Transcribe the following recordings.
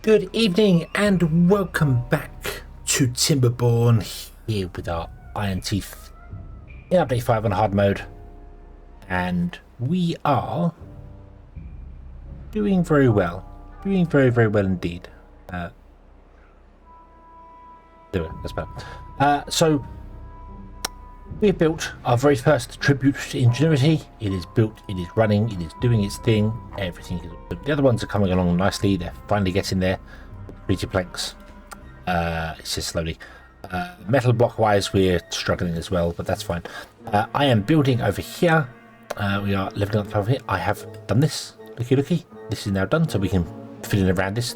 Good evening and welcome back to Timberborn here with our Iron Teeth in update 5 on hard mode, and we are doing very well, very well indeed. That's better. So we've built our very first tribute to Ingenuity. It is built, it is running, it is doing its thing, everything is good. The other ones are coming along nicely, they're finally getting there. Treaty planks, it's just slowly. Metal block wise we're struggling as well, but that's fine. I am building over here. We are leveling up over here. I have done this, looky, this is now done, so we can fill in around this.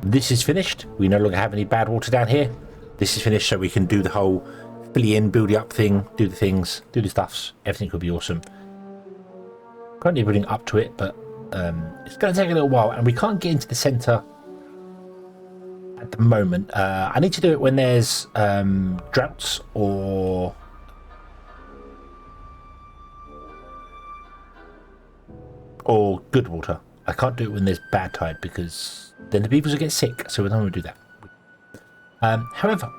This is finished, we no longer have any Badwater down here. This is finished, so we can do the whole fill in, build it up thing, do the things, do the stuffs. Everything could be awesome. Currently building up to it, but it's going to take a little while, and we can't get into the center at the moment. I need to do it when there's droughts or good water. I can't do it when there's bad tide because then the beavers will get sick, so we don't want to do that. However,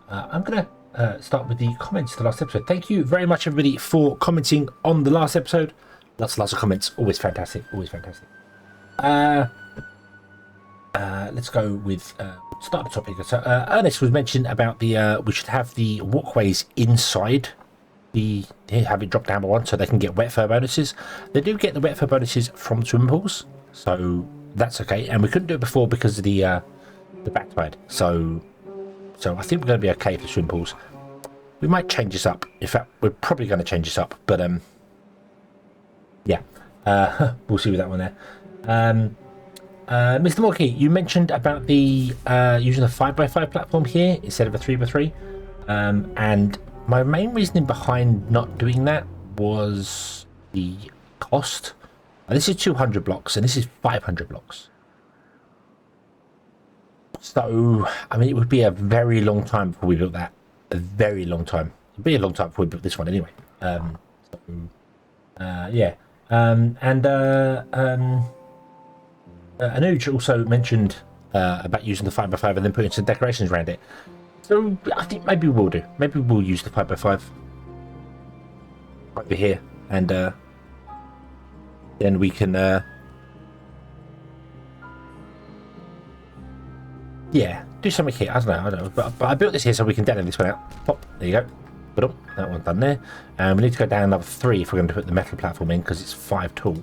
I'm going to start with the comments to the last episode. Thank you very much, everybody, for commenting on the last episode. Lots of comments. Always fantastic. Let's go with start the topic. So Ernest was mentioned about the we should have the walkways inside have it drop down by one so they can get wet fur bonuses. They do get the wet fur bonuses from swimming pools, so that's okay. And we couldn't do it before because of the back tide. So I think we're going to be okay for swimming pools. We might change this up. In fact, we're probably going to change this up. But yeah, we'll see with that one there. Mr. Morkey, you mentioned about the using a 5x5 platform here instead of a 3x3, and my main reasoning behind not doing that was the cost. And this is 200 blocks and this is 500 blocks. So, I mean, it would be a very long time before we built that. A very long time. It'd be a long time before we built this one anyway. Yeah. Anuj also mentioned about using the 5x5 and then putting some decorations around it. So I think maybe we'll do. Maybe we'll use the 5x5 over here, and then we can yeah, do something here. I don't know. But I built this here so we can demo this one out. Pop, there you go. But that one's done there. And we need to go down another 3 if we're going to put the metal platform in because it's 5 tall.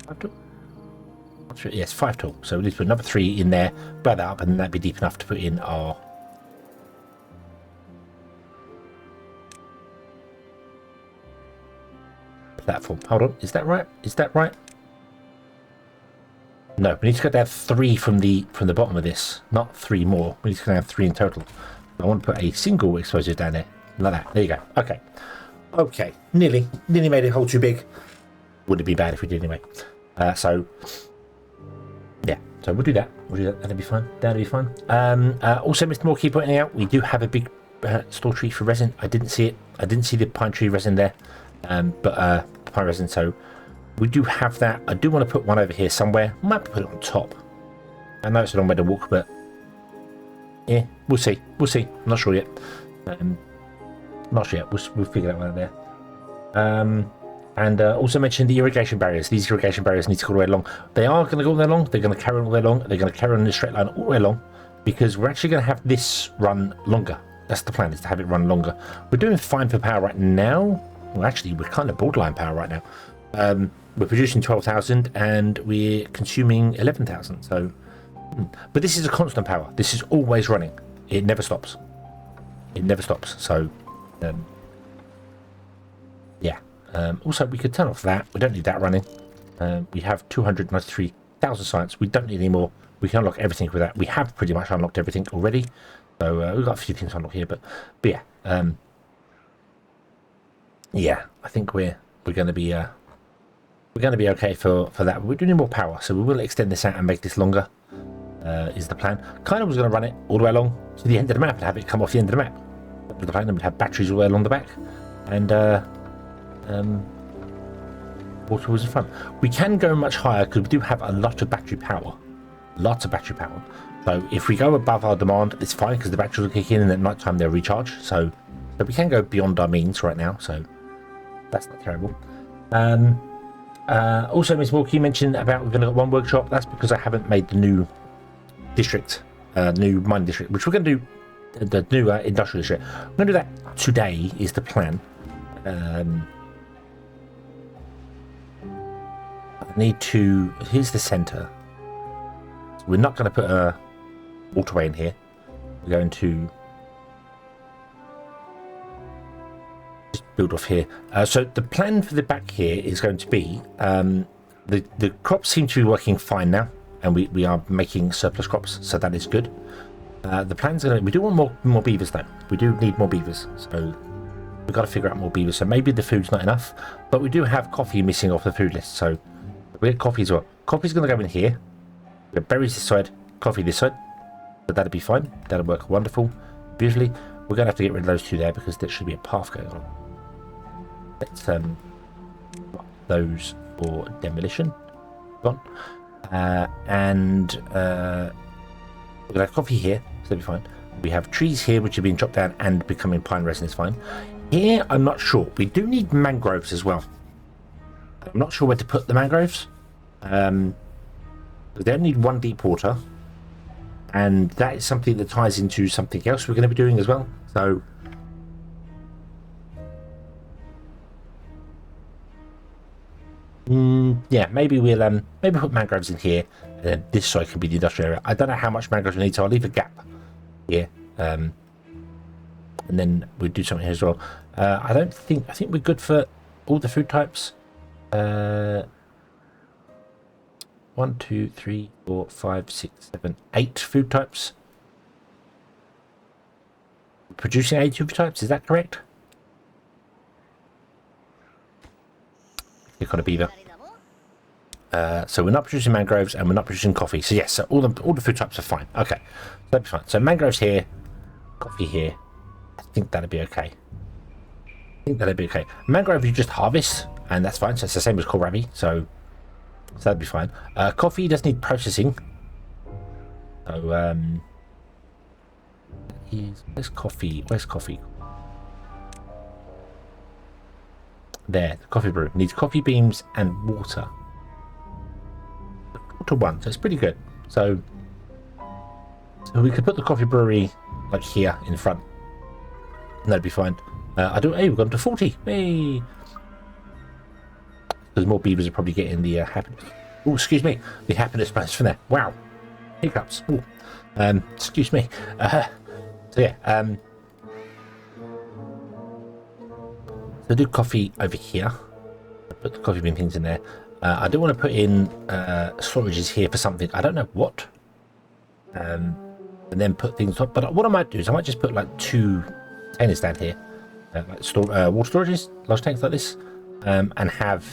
5 tall? Yes, 5 tall. So we need to put another 3 in there, blow that up, and that'd be deep enough to put in our platform. Hold on, is that right? No, we need to go down 3 from the bottom of this, not 3 more. We need to go down 3 in total. I want to put a single exposure down there, like that. There you go. Okay, nearly made it hole too big. Wouldn't be bad if we did anyway. So yeah, so we'll do that. That'll be fine. Also, Mr. Morkey pointing out, we do have a big store tree for resin. I didn't see it. I didn't see the pine tree resin there, but pine resin. So we do have that. I do want to put one over here somewhere. Might put it on top. I know it's a long way to walk, but yeah, we'll see. I'm not sure yet. We'll figure that one out there. And also mentioned the irrigation barriers. These irrigation barriers need to go all the way along. They are going to go all the way along. They're going to carry on all the way along. They're going to carry on in a straight line all the way along because we're actually going to have this run longer. That's the plan, is to have it run longer. We're doing fine for power right now. Well, actually, we're kind of borderline power right now. We're producing 12,000 and we're consuming 11,000. So, but this is a constant power. This is always running. It never stops. So, yeah. Also, we could turn off that. We don't need that running. We have 293,000 science. We don't need any more. We can unlock everything with that. We have pretty much unlocked everything already. So we've got a few things to unlock here, but yeah. Yeah, I think we're going to be okay for that. We do need more power, so we will extend this out and make this longer. Is the plan. Kind of was going to run it all the way along to the end of the map and have it come off the end of the map. The plan, and we'd have batteries all the way along the back, and water was in front. We can go much higher because we do have a lot of battery power. Lots of battery power. So if we go above our demand, it's fine because the batteries will kick in and at night time they'll recharge. So we can go beyond our means right now. So that's not terrible. Also, Ms. Walkie mentioned about we're going to get one workshop. That's because I haven't made the new district, new mine district, which we're going to do. The new industrial district. I'm going to do that today. Is the plan. I need to. Here's the center. So we're not going to put a waterway in here. We're going to just build off here. So the plan for the back here is going to be the crops seem to be working fine now, and we are making surplus crops, so that is good. The plan's going to. We do want more beavers though. We do need more beavers, so we've got to figure out more beavers. So maybe the food's not enough, but we do have coffee missing off the food list, so we get coffee as well. Coffee's going to go in here. We have berries this side, coffee this side, but that'll be fine. That'll work wonderful. Usually, we're going to have to get rid of those two there because there should be a path going on. Let's those for demolition. Gone. And we're going to have coffee here, so that'll be fine. We have trees here which are being chopped down and becoming pine resin is fine. Here, I'm not sure. We do need mangroves as well. I'm not sure where to put the mangroves. They only need one deep water, and that is something that ties into something else we're going to be doing as well. So yeah, maybe we'll maybe put mangroves in here, and then this side can be the industrial area. I don't know how much mangroves we need, so I'll leave a gap here, and then we'll do something here as well. I think we're good for all the food types. 1, 2, 3, 4, 5, 6, 7, 8 food types. Producing 8 food types, is that correct? Click on a beaver. So we're not producing mangroves and we're not producing coffee. So yes, so all the food types are fine. Okay, that'll be fine. So mangroves here, coffee here. I think that'll be okay. Mangrove you just harvest, and that's fine. So it's the same as kohlrabi. So that'd be fine. Coffee does need processing. So where's coffee? There, the coffee brew needs coffee beans and water. Water 1, so it's pretty good. So we could put the coffee brewery like here in front, and that'd be fine. Hey, we've gone to 40. Hey. Because more beavers are probably getting the happiness. Oh, excuse me, the happiness bonus from there. Wow, hiccups. Ooh. Excuse me. So yeah. So do coffee over here. Put the coffee bean things in there. I do want to put in storages here for something. I don't know what. And then put things up. But what I might do is I might just put like 2 containers down here, like water storages, large tanks like this, and have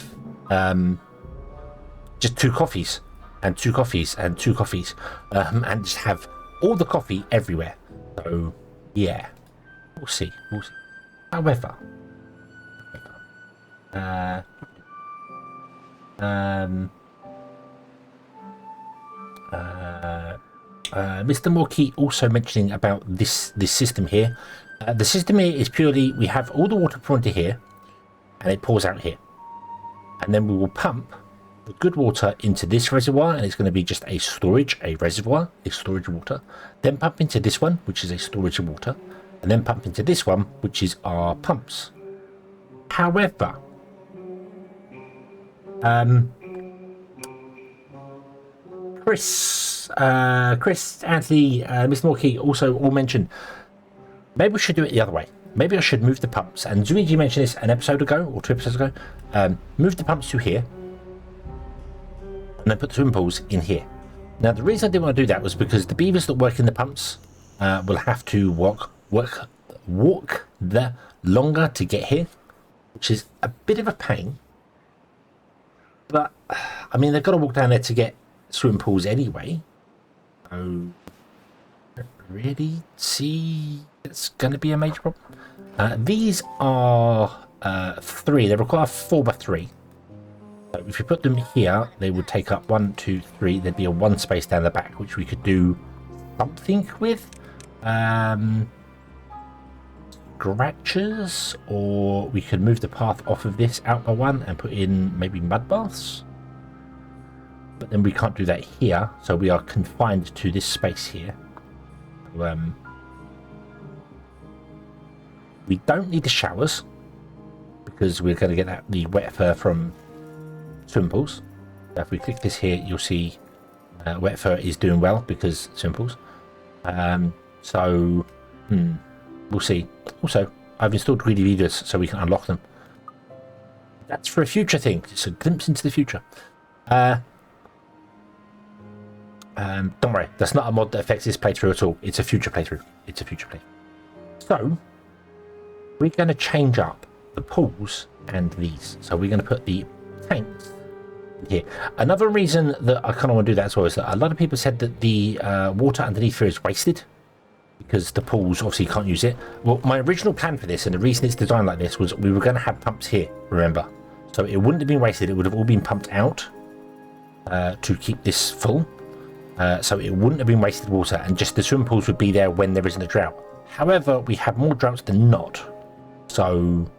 just 2 coffees and 2 coffees and 2 coffees, and just have all the coffee everywhere. So yeah, we'll see. However, Mr. Morkey also mentioning about this system here. The system here is purely we have all the water poured into here, and it pours out here, and then we will pump the good water into this reservoir, and it's going to be just a storage water. Then pump into this one, which is a storage of water, and then pump into this one, which is our pumps. However, Chris, Anthony, Mr. Morkey also all mentioned maybe we should do it the other way. Maybe I should move the pumps. And Zuigi mentioned this an episode ago or 2 episodes ago. Move the pumps to here, and then put the swimming pools in here. Now, the reason I didn't want to do that was because the beavers that work in the pumps will have to walk the longer to get here, which is a bit of a pain. But I mean, they've got to walk down there to get swimming pools anyway. So I don't really see it's going to be a major problem. These are 3. They require 4x3. So if you put them here, they would take up 1, 2, 3. There'd be a 1 space down the back, which we could do something with. Scratchers, or we could move the path off of this out by 1 and put in maybe mud baths. But then we can't do that here, so we are confined to this space here. We don't need the showers because we're going to get the wet fur from swimming pools. So if we click this here, you'll see wet fur is doing well because swimming pools. We'll see. Also, I've installed greedy beavers so we can unlock them. That's for a future thing. It's a glimpse into the future. Don't worry, that's not a mod that affects this playthrough at all. It's a future playthrough. So, we're going to change up the pools and these. So we're going to put the tanks here. Another reason that I kind of want to do that as well is that a lot of people said that the water underneath here is wasted because the pools obviously can't use it. Well, my original plan for this and the reason it's designed like this was we were going to have pumps here, remember? So it wouldn't have been wasted. It would have all been pumped out to keep this full. So it wouldn't have been wasted water, and just the swimming pools would be there when there isn't a drought. However, we have more droughts than not, so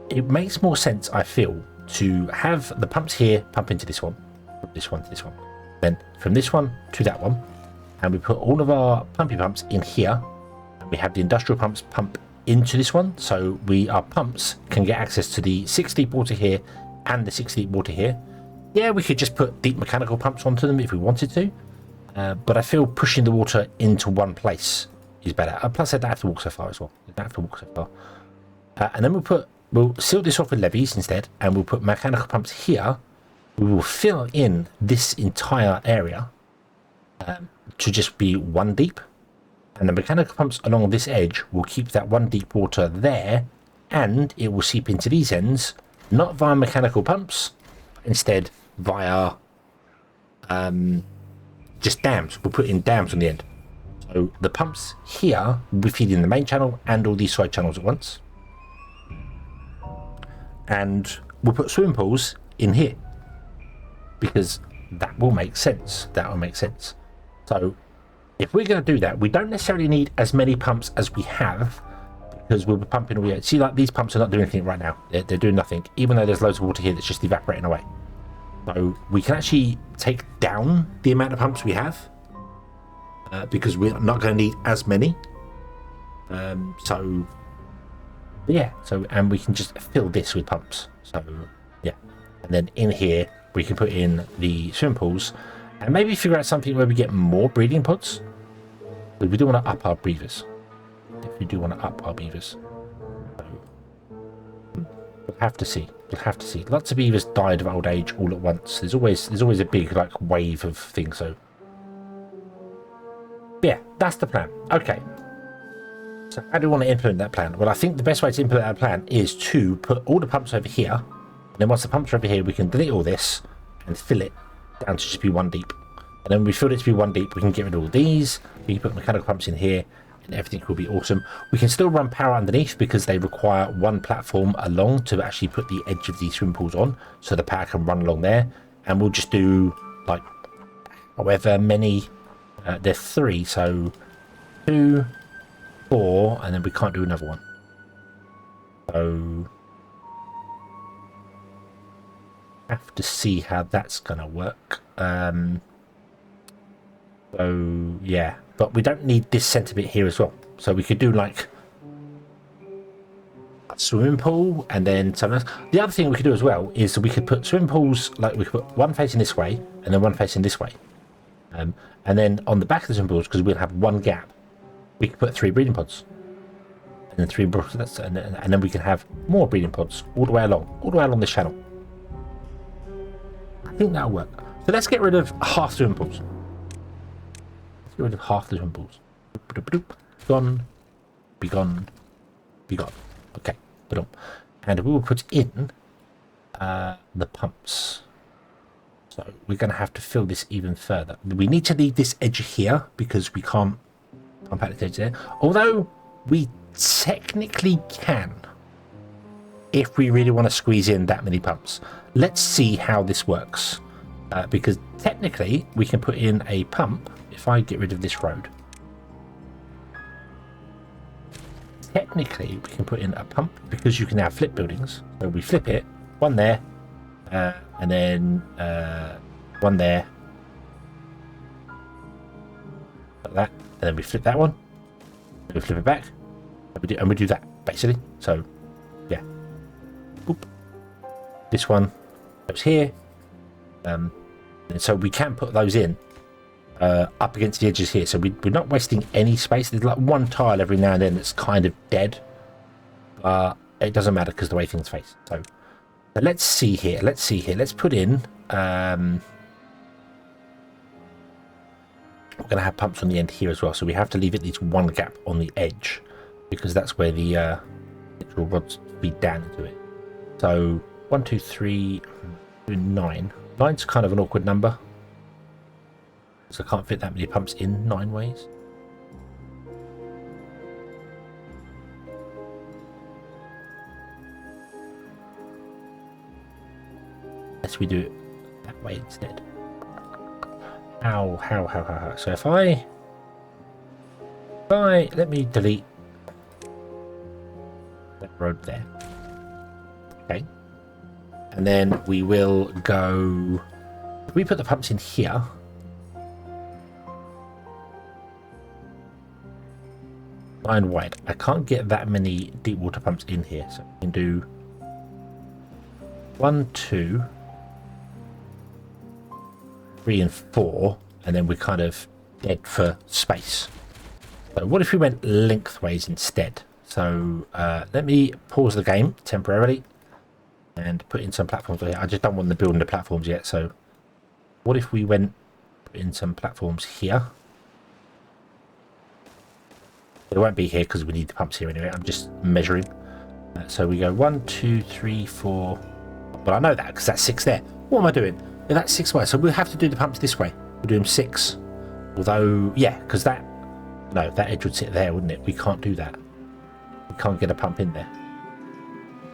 it makes more sense, I feel, to have the pumps here pump into this one, this one to this one, then from this one to that one, and we put all of our pumpy pumps in here, and we have the industrial pumps pump into this one, so our pumps can get access to the 6 deep water here and the 6 deep water here. Yeah, we could just put deep mechanical pumps onto them if we wanted to, but I feel pushing the water into one place is better. Plus, I don't have to walk so far as well. And then we'll seal this off with levees instead, and we'll put mechanical pumps here. We will fill in this entire area to just be 1 deep, and the mechanical pumps along this edge will keep that 1 deep water there, and it will seep into these ends, not via mechanical pumps, instead via just dams. We'll put in dams on the end. So the pumps here will be feeding the main channel and all these side channels at once. And we'll put swimming pools in here because that will make sense. So if we're going to do that, we don't necessarily need as many pumps as we have because we'll be pumping all the way. See, like these pumps are not doing anything right now. They're doing nothing, even though there's loads of water here that's just evaporating away. So we can actually take down the amount of pumps we have because we're not going to need as many. And we can just fill this with pumps. So yeah, and then in here we can put in the swimming pools and maybe figure out something where we get more breeding pods. But we do want to up our beavers. We'll have to see. Lots of beavers died of old age all at once. There's always a big like wave of things. So yeah, that's the plan. Okay. So how do we want to implement that plan? Well, I think the best way to implement that plan is to put all the pumps over here. And then once the pumps are over here, we can delete all this and fill it down to just be 1 deep. And then when we fill it to be 1 deep, we can get rid of all these. We can put mechanical pumps in here. And everything will be awesome. We can still run power underneath because they require 1 platform along to actually put the edge of these swimming pools on, so the power can run along there. And we'll just do like however many. There's 3, so 2, 4, and then we can't do another one. So have to see how that's gonna work. So yeah, but we don't need this centre bit here as well. So we could do like a swimming pool and then something else. The other thing we could do as well is we could put swimming pools, like we could put one facing this way and then one facing this way. And then on the back of the swimming pools, because we'll have 1 gap, we could put 3 breeding pods. And then 3 and then we can have more breeding pods all the way along this channel. I think that'll work. So let's get rid of half swimming pools. Get rid of half the swimming pools. Gone. Be gone. Be gone. Okay. And we will put in the pumps. So we're going to have to fill this even further. We need to leave this edge here because we can't pump out the edge there. Although we technically can. if we really want to squeeze in that many pumps. Let's see how this works. Because technically, we can put in a pump if I get rid of this road. Technically, we can put in a pump because you can now flip buildings. So we flip it, one there, and then one there. Like that. And then we flip that one. And we flip it back. And we do that, basically. So, yeah. Boop. This one goes here. And so we can put those in up against the edges here. So we're not wasting any space. There's like one tile every now and then that's kind of dead. It doesn't matter because the way things face. So let's see here. Let's put in... we're going to have pumps on the end here as well. So we have to leave at least one gap on the edge because that's where the actual rods feed down into it. So 1, 2, 3, 9. 9's kind of an awkward number. So I can't fit that many pumps in 9 ways. Unless we do it that way instead. How. So if I let me delete that road there. Okay. And then we will go, if we put the pumps in here, line wide. I can't get that many deep water pumps in here, so we can do 1, 2, 3 and 4, and then we're kind of dead for space. So what if we went lengthways instead? So let me pause the game temporarily and put in some platforms here. I just don't want to build the platforms yet. So what if we went put in some platforms here? They won't be here because we need the pumps here anyway. I'm just measuring. So we go 1, 2, 3, 4. Well, I know that because that's 6 there. What am I doing? Yeah, that's 6 ways. So we'll have to do the pumps this way. We'll do them 6. Although, yeah, because that edge would sit there, wouldn't it? We can't do that. We can't get a pump in there.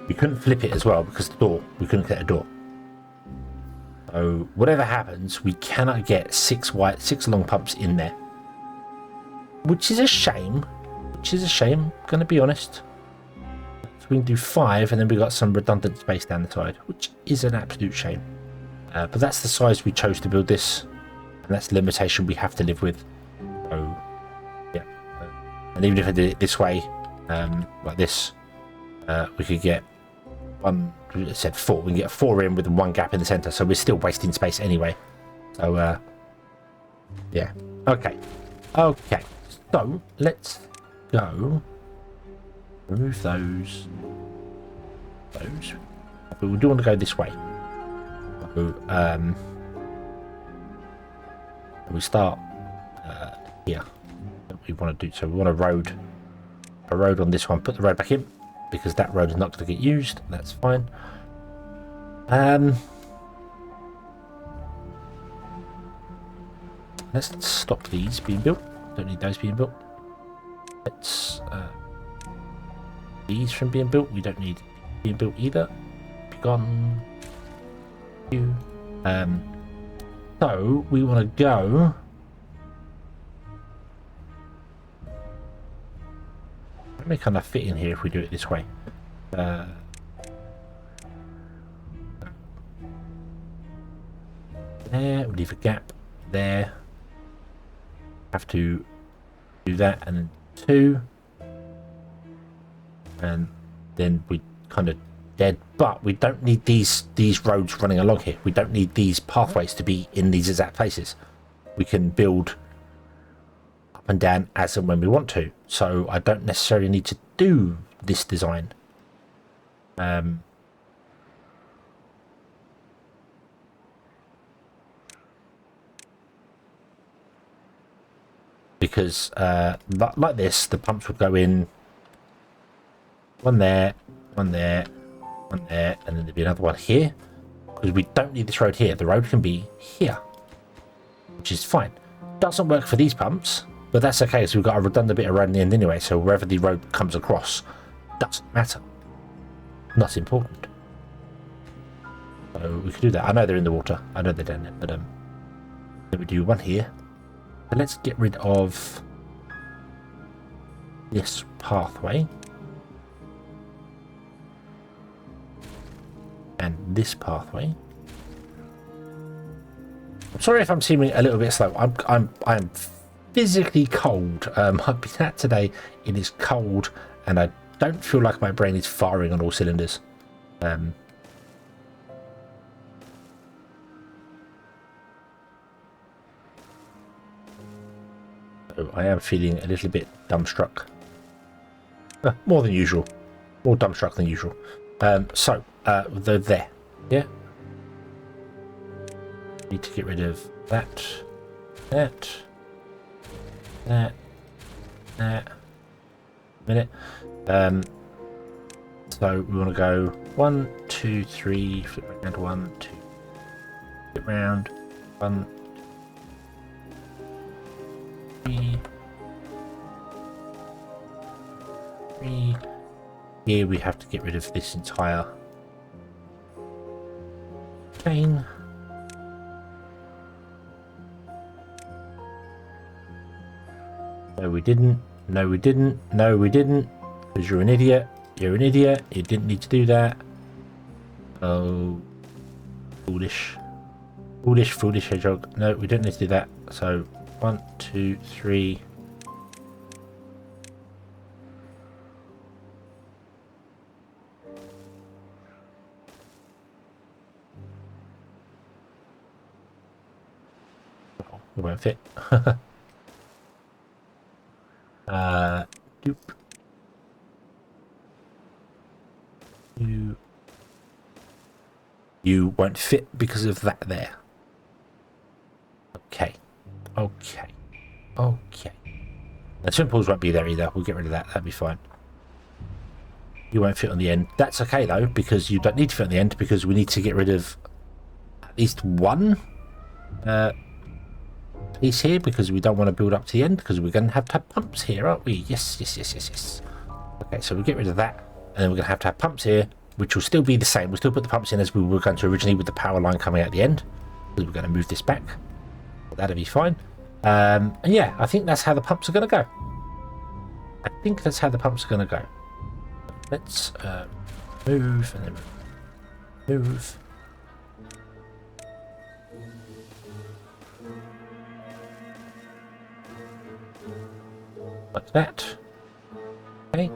We couldn't flip it as well because the door, we couldn't get a door. So whatever happens, we cannot get 6 long pumps in there. Which is a shame. Gonna be honest. So we can do 5 and then we got some redundant space down the side, which is an absolute shame. But that's the size we chose to build this, and that's the limitation we have to live with. So yeah. And even if I did it this way, like this, we could get 1, it said 4, we can get 4 in with 1 gap in the center, so we're still wasting space anyway. So yeah. Okay, so let's go remove those, but we do want to go this way. So we start here. What we want to do, so we want a road on this one. Put the road back in because that road is not going to get used. That's fine. Let's stop these being built. Don't need those being built. Let's these from being built. We don't need being built either. Be gone. So we want to go. Let me kind of fit in here if we do it this way. There, we'll leave a gap there. Have to do that and then 2, and then we kind of dead. But we don't need these roads running along here. We don't need these pathways to be in these exact places. We can build up and down as and when we want to. So I don't necessarily need to do this design. Because like this, the pumps would go in 1 there, 1 there, 1 there, and then there'd be another one here. Because we don't need this road here. The road can be here, which is fine. Doesn't work for these pumps, but that's okay. So we've got a redundant bit of road in the end anyway. So wherever the road comes across, doesn't matter. not important. So we could do that. I know they're in the water. I know they're down there, but then we do one here. So let's get rid of this pathway and this pathway. I'm sorry if I'm seeming a little bit slow. I'm physically cold. I've been out today. It is cold, and I don't feel like my brain is firing on all cylinders. So I am feeling a little bit dumbstruck. More than usual. More dumbstruck than usual. So they're there. Yeah. Need to get rid of that. Minute. So we want to go 1, 2, 3, flip around 1, 2, flip round 1, 3. Here we have to get rid of this entire chain. No, we didn't. No, we didn't. No, we didn't. Because you're an idiot. You're an idiot. You didn't need to do that. Oh, foolish. Foolish hedgehog. No, we don't need to do that. So 1, 2, 3. Oh, it won't fit. Doop. You won't fit because of that there. Okay. The swim pools won't be there either. We'll get rid of that. That'll be fine. You won't fit on the end. That's okay though, because you don't need to fit on the end, because we need to get rid of at least one piece here, because we don't want to build up to the end, because we're going to have pumps here, aren't we? Yes. Okay, so we'll get rid of that, and then we're going to have pumps here, which will still be the same. We'll still put the pumps in as we were going to originally, with the power line coming out the end, because we're going to move this back. That'll be fine. And yeah, I think that's how the pumps are going to go. Let's move and then move. Like that. Okay.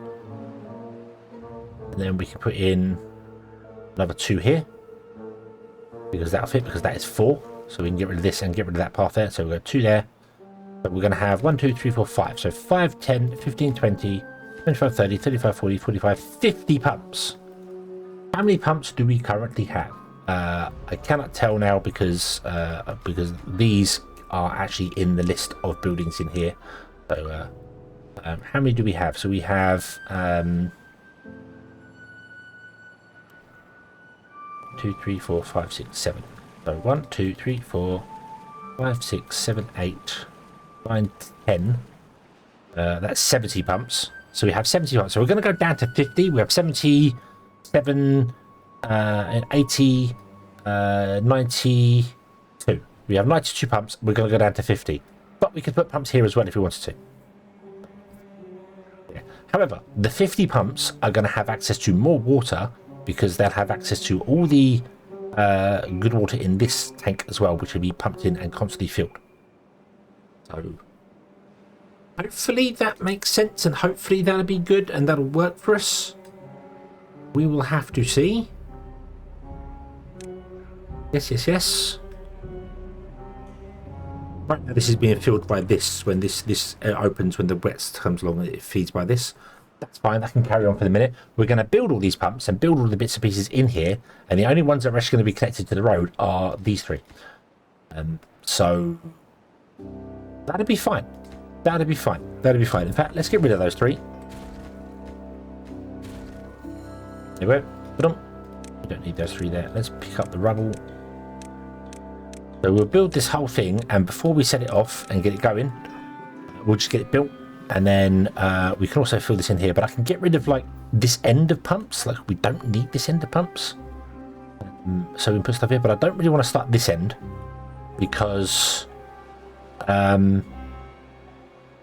And then we can put in another 2 here, because that'll fit, because that is 4. So we can get rid of this and get rid of that path there. So we've got 2 there. But we're going to have 1, 2, 3, 4, 5. So 5, 10, 15, 20, 25, 30, 35, 40, 45, 50 pumps. How many pumps do we currently have? I cannot tell now because these are actually in the list of buildings in here. So how many do we have? So we have 2, 3, 4, 5, 6, 7. So 1, 2, 3, 4, 5, 6, 7, 8, 9, 10. That's 70 pumps. So we have 70 pumps. So we're going to go down to 50. We have 77, 80, 92. We have 92 pumps. We're going to go down to 50. But we could put pumps here as well if we wanted to. Yeah. However, the 50 pumps are going to have access to more water, because they'll have access to all the good water in this tank as well, which will be pumped in and constantly filled. So hopefully that makes sense, and hopefully that'll be good and that'll work for us. We will have to see. Yes. Right now this is being filled by this. When this opens, when the wet comes along, it feeds by this. That's fine, that can carry on for the minute. We're going to build all these pumps and build all the bits and pieces in here, and the only ones that are actually going to be connected to the road are these 3. So that'll be fine. In fact, let's get rid of those 3. There we go. We don't need those 3 there. Let's pick up the rubble. So we'll build this whole thing, and before we set it off and get it going, we'll just get it built. And then we can also fill this in here, but I can get rid of like this end of pumps. Like, we don't need this end of pumps. So we can put stuff here, but I don't really want to start this end because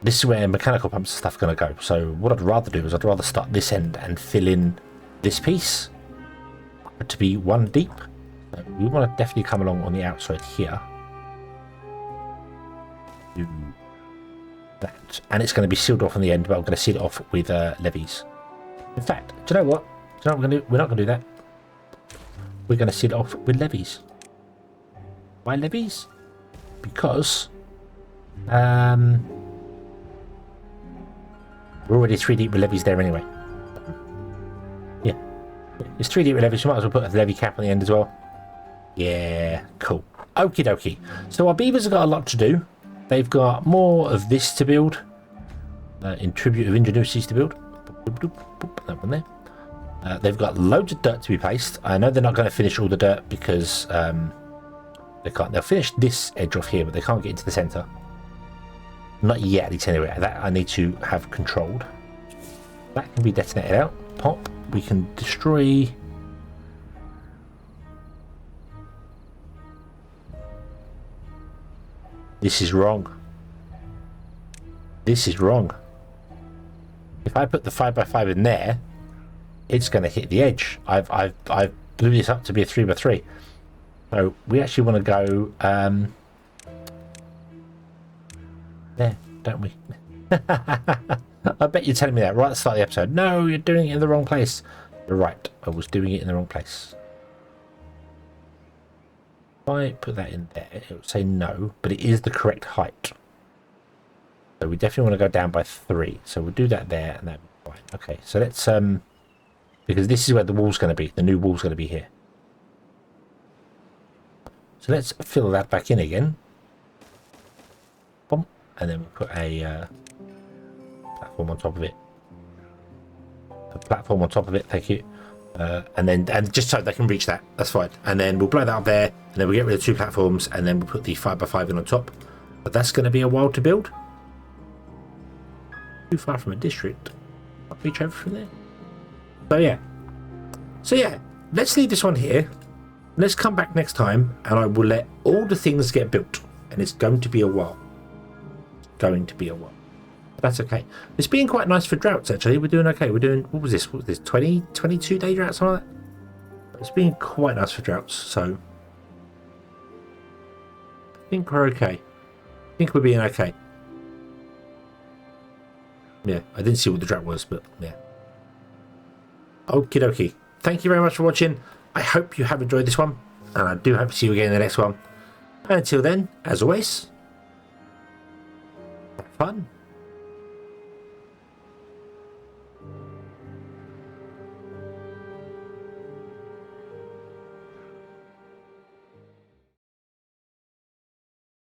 this is where mechanical pumps and stuff are going to go. So what I'd rather do is I'd rather start this end and fill in this piece to be one deep. So we want to definitely come along on the outside here. Do that. And it's going to be sealed off on the end, but I'm going to seal it off with levees. In fact, do you know what? Do you know what we're going to do? We're not going to do that. We're going to seal it off with levees. Why levees? Because we're already 3 deep with levees there anyway. Yeah. It's 3 deep with levees. You might as well put a levee cap on the end as well. Yeah, cool. Okie dokie. So our beavers have got a lot to do. They've got more of this to build. In tribute of ingenuities to build. That one there. They've got loads of dirt to be placed. I know they're not going to finish all the dirt because they can't. They'll finish this edge off here, but they can't get into the centre. Not yet, at least anyway. That I need to have controlled. That can be detonated out. Pop. We can destroy. This is wrong. This is wrong. If I put the 5x5 in there, it's going to hit the edge. I've blew this up to be a 3x3. So we actually want to go there, don't we? I bet you're telling me that right at the start of the episode. No, you're doing it in the wrong place. You're right. I was doing it in the wrong place. If I put that in there, it would say no, but it is the correct height. So we definitely want to go down by 3. So we'll do that there, and that'll be fine. Okay, so let's because this is where the wall's going to be. The new wall's going to be here. So let's fill that back in again. Boom. And then we'll put a platform on top of it. A platform on top of it, thank you. And just so they can reach that, that's fine. And then we'll blow that up there, and then we'll get rid of 2 platforms, and then we'll put the 5x5 in on top. But that's going to be a while to build. Too far from a district. I'll reach over from there. So yeah, let's leave this one here. Let's come back next time, and I will let all the things get built. And it's going to be a while. Going to be a while. That's okay. It's been quite nice for droughts, actually. We're doing okay. We're doing, what was this? 20, 22 day drought, something like that? It's been quite nice for droughts, so I think we're okay. I think we're being okay. Yeah, I didn't see what the drought was, but yeah. Okie dokie. Thank you very much for watching. I hope you have enjoyed this one, and I do hope to see you again in the next one. And until then, as always, have fun.